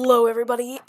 Hello everybody,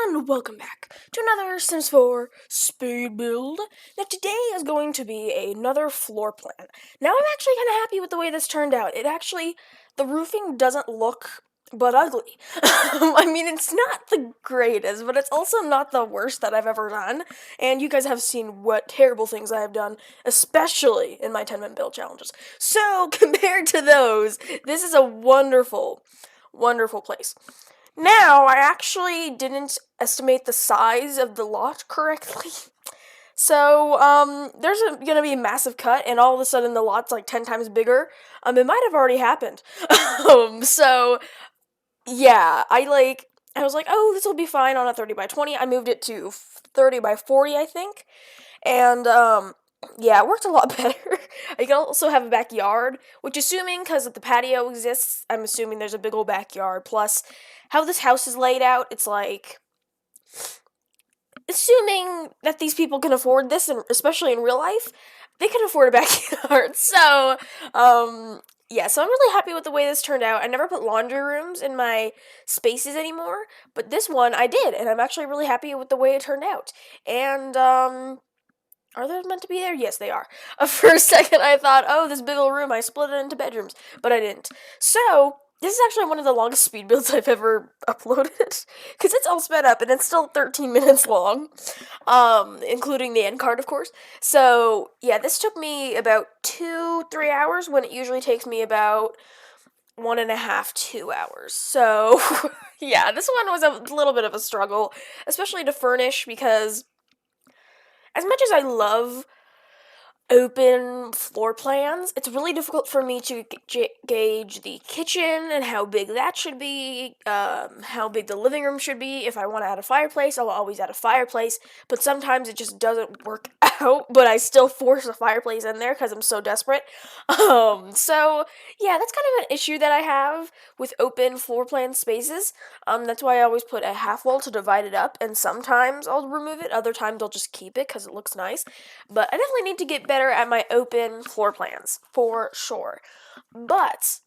and welcome back to another Sims 4 speed build. Now today is going to be another floor plan. Now I'm actually kind of happy with the way this turned out. The roofing doesn't look but ugly. I mean, it's not the greatest, but it's also not the worst that I've ever done. And you guys have seen what terrible things I have done, especially in my 10-minute build challenges. So compared to those, this is a wonderful place. Now, I actually didn't estimate the size of the lot correctly. So, there's gonna be a massive cut, and all of a sudden the lot's like 10 times bigger. It might have already happened. So, yeah, I was like, oh, this will be fine on a 30 by 20. I moved it to 30 by 40, I think. And, yeah, it worked a lot better. I can also have a backyard, which assuming, because the patio exists, I'm assuming there's a big old backyard. Plus, how this house is laid out, it's like, assuming that these people can afford this, and especially in real life, they can afford a backyard. So, yeah, so I'm really happy with the way this turned out. I never put laundry rooms in my spaces anymore, but this one I did, and I'm actually really happy with the way it turned out. And, are they meant to be there? Yes, they are. For a second, I thought, oh, this big old room, I split it into bedrooms, but I didn't. So, this is actually one of the longest speed builds I've ever uploaded, because it's all sped up, and it's still 13 minutes long, including the end card, of course. So, yeah, this took me about 2-3 hours, when it usually takes me about 1.5, 2 hours. So, yeah, this one was a little bit of a struggle, especially to furnish, because as much as I love open floor plans, it's really difficult for me to gauge the kitchen and how big that should be, how big the living room should be. If I want to add a fireplace, I'll always add a fireplace, but sometimes it just doesn't work out, but I still force a fireplace in there because I'm so desperate. So, yeah, that's kind of an issue that I have with open floor plan spaces. That's why I always put a half wall to divide it up, and sometimes I'll remove it, other times I'll just keep it because it looks nice. But I definitely need to get better at my open floor plans, for sure. But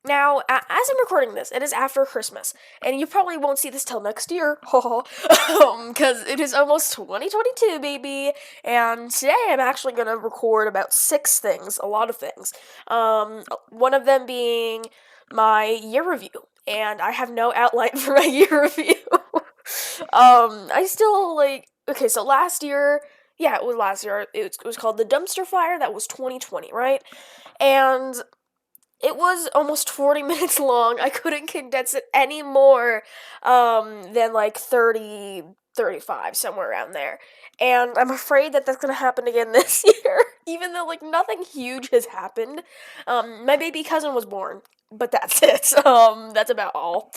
now, as I'm recording this, it is after Christmas, and you probably won't see this till next year, because it is almost 2022, baby, and today I'm actually going to record about 6 things, a lot of things, one of them being my year review, and I have no outline for my year review. I still, okay, so last year, yeah, it was last year, it was called the dumpster fire. That was 2020, right? And it was almost 40 minutes long. I couldn't condense it any more than like 30, 35, somewhere around there. And I'm afraid that that's going to happen again this year, even though like nothing huge has happened. My baby cousin was born, but that's it. That's about all.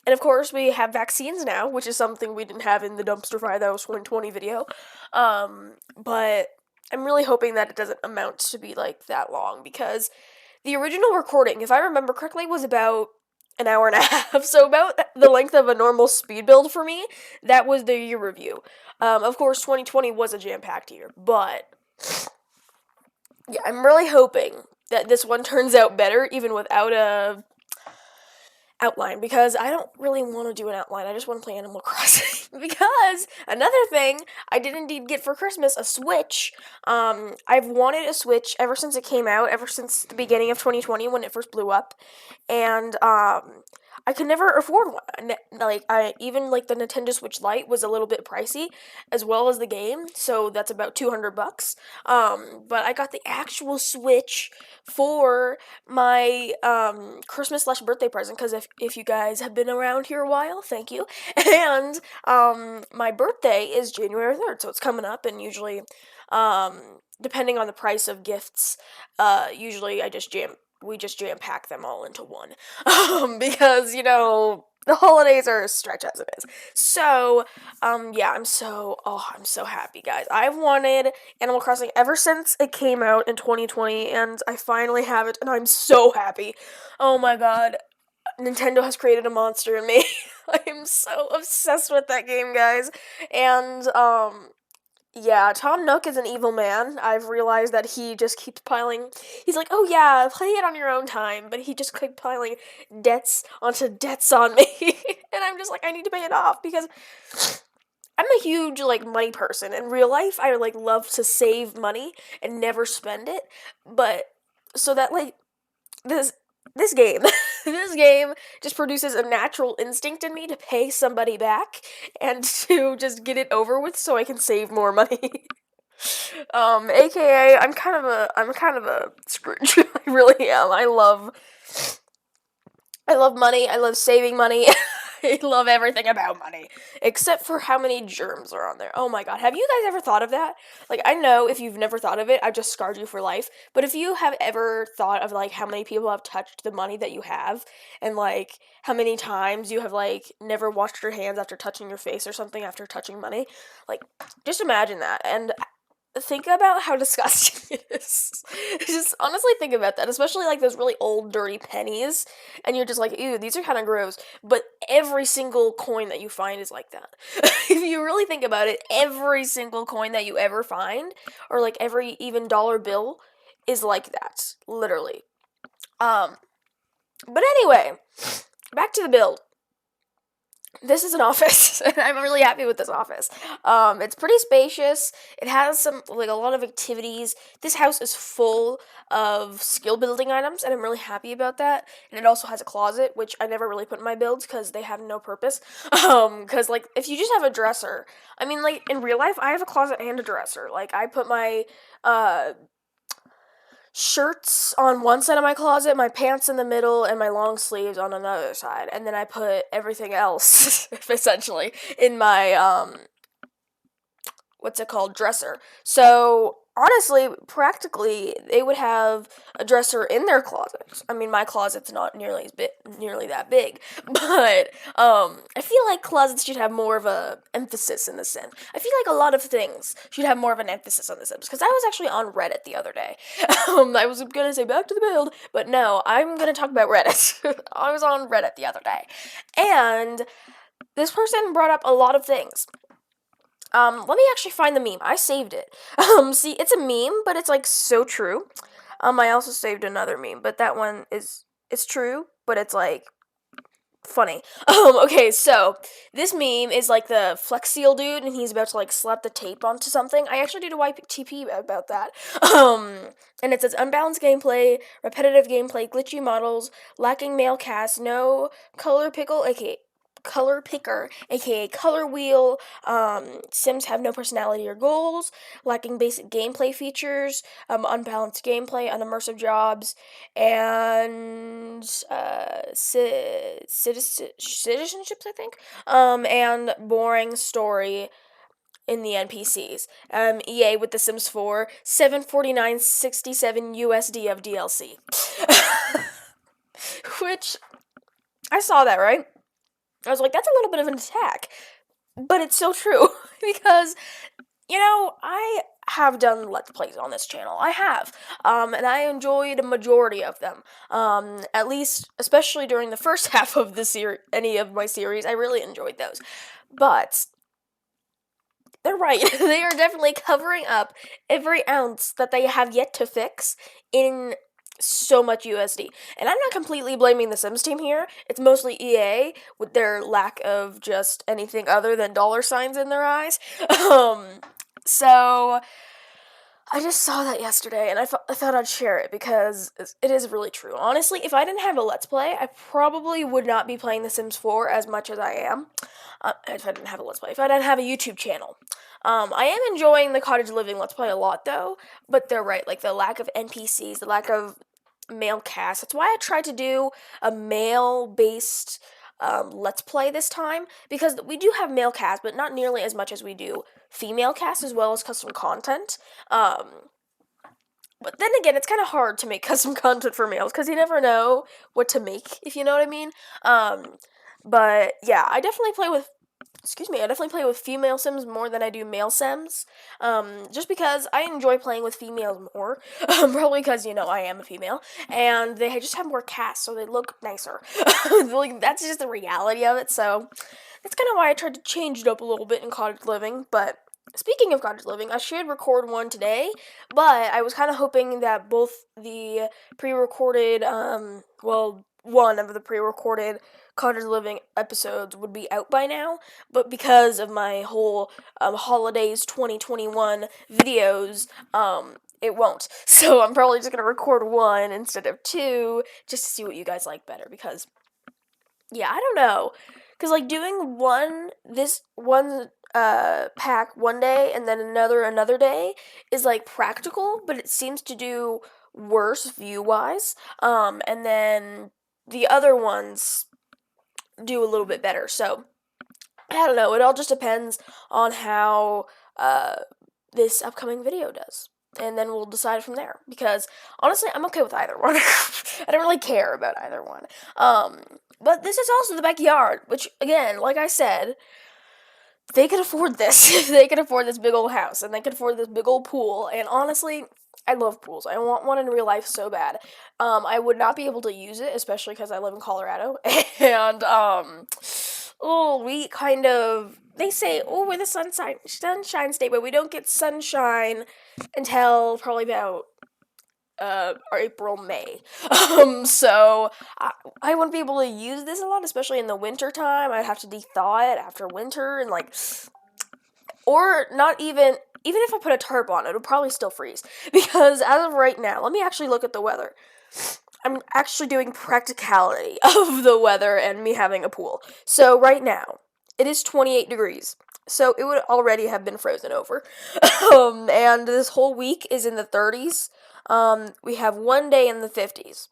And of course, we have vaccines now, which is something we didn't have in the dumpster fire that was 2020 video. But I'm really hoping that it doesn't amount to be like that long, because the original recording, if I remember correctly, was about an hour and a half, so about the length of a normal speed build for me. That was the year review. Of course, 2020 was a jam-packed year, but yeah, I'm really hoping that this one turns out better, even without a outline, because I don't really want to do an outline. I just want to play Animal Crossing. Because another thing, I did indeed get for Christmas a Switch. I've wanted a Switch ever since it came out, ever since the beginning of 2020 when it first blew up, and I could never afford one. Even the Nintendo Switch Lite was a little bit pricey, as well as the game, so that's about $200. But I got the actual Switch for my Christmas/birthday present, because if you guys have been around here a while, thank you. And my birthday is January 3rd, so it's coming up, and usually, depending on the price of gifts, usually we just jam pack them all into one, because, you know, the holidays are a stretch as it is. So, yeah, I'm so happy, guys. I've wanted Animal Crossing ever since it came out in 2020, and I finally have it, and I'm so happy. Oh my god, Nintendo has created a monster in me. I am so obsessed with that game, guys. And, yeah, Tom Nook is an evil man. I've realized that he just keeps piling. He's like, oh yeah, play it on your own time, but he just keeps piling debts onto debts on me. and I'm just like, I need to pay it off because I'm a huge, like, money person. In real life, I, like, love to save money and never spend it, but so that, like, this this game this game just produces a natural instinct in me to pay somebody back and to just get it over with so I can save more money. AKA I'm kind of a Scrooge. I really am. I love money. I love saving money. I love everything about money, except for how many germs are on there. Oh my god. Have you guys ever thought of that? Like, I know if you've never thought of it, I've just scarred you for life. But if you have ever thought of, like, how many people have touched the money that you have, and, like, how many times you have, like, never washed your hands after touching your face or something after touching money, like, just imagine that. And think about how disgusting it is. Just honestly think about that, especially like those really old dirty pennies, and you're just like, ew, these are kind of gross. But every single coin that you find is like that. If you really think about it, every single coin that you ever find, or like every even dollar bill, is like that, literally. But anyway, back to the build. This is an office, and I'm really happy with this office. It's pretty spacious. It has a lot of activities. This house is full of skill building items, and I'm really happy about that. And it also has a closet, which I never really put in my builds because they have no purpose. Because, like, if you just have a dresser, I mean, like, in real life, I have a closet and a dresser. Like, I put my, shirts on one side of my closet, my pants in the middle, and my long sleeves on another side. And then I put everything else, essentially, in my, dresser. So, honestly, practically, they would have a dresser in their closet. I mean, my closet's not nearly that big, but, I feel like closets should have more of a emphasis in the Sims. I feel like a lot of things should have more of an emphasis on the Sims, because I was actually on Reddit the other day. I was gonna say back to the build, but no, I'm gonna talk about Reddit. I was on Reddit the other day, and this person brought up a lot of things. Let me actually find the meme. I saved it. See, it's a meme, but it's, like, so true. I also saved another meme, but that one it's true, but it's, like, funny. Okay, so, this meme is, like, the Flex Seal dude, and he's about to, like, slap the tape onto something. I actually did a YTP about that. And it says, unbalanced gameplay, repetitive gameplay, glitchy models, lacking male cast, no color pickle, aka color picker, aka color wheel, Sims have no personality or goals, lacking basic gameplay features, unbalanced gameplay, unimmersive jobs, and citizenships, I think, and boring story in the NPCs. EA with The Sims 4, $749.67 USD of DLC. Which, I saw that, right? I was like, that's a little bit of an attack. But it's so true. Because, I have done Let's Plays on this channel. I have. And I enjoyed a majority of them. At least, especially during the first half of any of my series, I really enjoyed those. But they're right. They are definitely covering up every ounce that they have yet to fix in so much USD. And I'm not completely blaming the Sims team here. It's mostly EA with their lack of just anything other than dollar signs in their eyes. So I just saw that yesterday, and I thought I'd share it because it is really true. Honestly, if I didn't have a Let's Play, I probably would not be playing The Sims 4 as much as I am. If I didn't have a Let's Play. If I didn't have a YouTube channel. I am enjoying the Cottage Living Let's Play a lot, though. But they're right, like, the lack of NPCs, the lack of male cast. That's why I tried to do a male-based Let's Play this time, because we do have male cast, but not nearly as much as we do female cast, as well as custom content. But then again, it's kind of hard to make custom content for males, because you never know what to make, if you know what I mean. But yeah, I definitely play with female Sims more than I do male Sims, just because I enjoy playing with females more, probably because, I am a female, and they just have more cast, so they look nicer. Like, that's just the reality of it, so that's kind of why I tried to change it up a little bit in Cottage Living. But speaking of Cottage Living, I should record one today, but I was kind of hoping that both the pre-recorded, one of the pre-recorded Cottage Living episodes would be out by now, but because of my whole holidays 2021 videos, it won't. So I'm probably just gonna record one instead of two, just to see what you guys like better, because yeah, I don't know. Because, like, doing this one pack one day and then another day is, like, practical, but it seems to do worse view-wise. And then the other ones do a little bit better. So, I don't know. It all just depends on how this upcoming video does. And then we'll decide from there. Because, honestly, I'm okay with either one. I don't really care about either one. But this is also the backyard, which, again, like I said, they could afford this. They could afford this big old house, and they could afford this big old pool. And honestly, I love pools. I want one in real life so bad. I would not be able to use it, especially because I live in Colorado. And, we kind of, they say, oh, we're the sunshine state, but we don't get sunshine until probably about April, May. So I wouldn't be able to use this a lot, especially in the winter time. I'd have to de-thaw it after winter, and or not even if I put a tarp on it, it'll probably still freeze. Because as of right now, let me actually look at the weather. I'm actually doing practicality of the weather and me having a pool. So right now, it is 28 degrees. So it would already have been frozen over. And this whole week is in the 30s. We have one day in the 50s.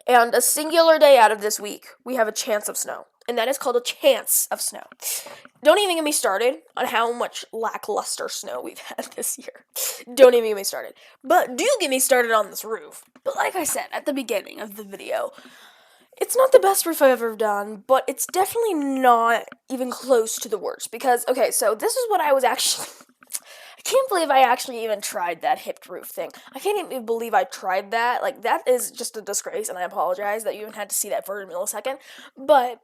And a singular day out of this week, we have a chance of snow. And that is called a chance of snow. Don't even get me started on how much lackluster snow we've had this year. Don't even get me started. But do get me started on this roof. But like I said at the beginning of the video, it's not the best roof I've ever done, but it's definitely not even close to the worst. Because, okay, so this is what I was actually... I can't believe I actually even tried that hipped roof thing. I can't even believe I tried that. Like, that is just a disgrace, and I apologize that you even had to see that for a millisecond. But,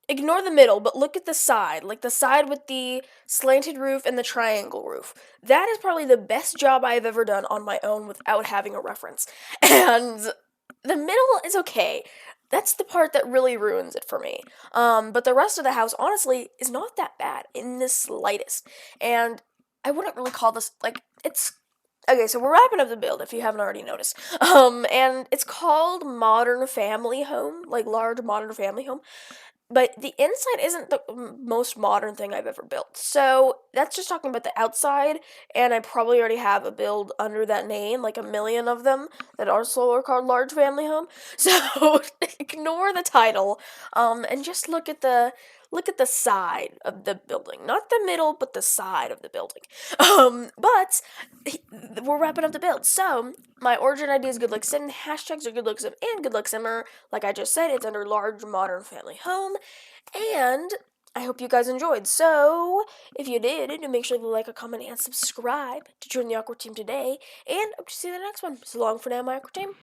ignore the middle, but look at the side. Like, the side with the slanted roof and the triangle roof. That is probably the best job I've ever done on my own without having a reference. And the middle is okay. That's the part that really ruins it for me. But the rest of the house, honestly, is not that bad in the slightest. And I wouldn't really call this, it's... Okay, so we're wrapping up the build, if you haven't already noticed. And it's called Modern Family Home, like large modern family home. But the inside isn't the most modern thing I've ever built. So that's just talking about the outside, and I probably already have a build under that name, like a million of them that also are called Large Family Home. So ignore the title, and just look at the side of the building. Not the middle, but the side of the building. But we're wrapping up the build. So my origin idea is Good Luck Sim. Hashtags are Good Luck Sim and Good Luck Simmer. Like I just said, it's under Large Modern Family Home. And I hope you guys enjoyed. So if you did, make sure to like, a comment, and subscribe to join the Awkward Team today. And I hope to see you in the next one. So long for now, my Awkward Team.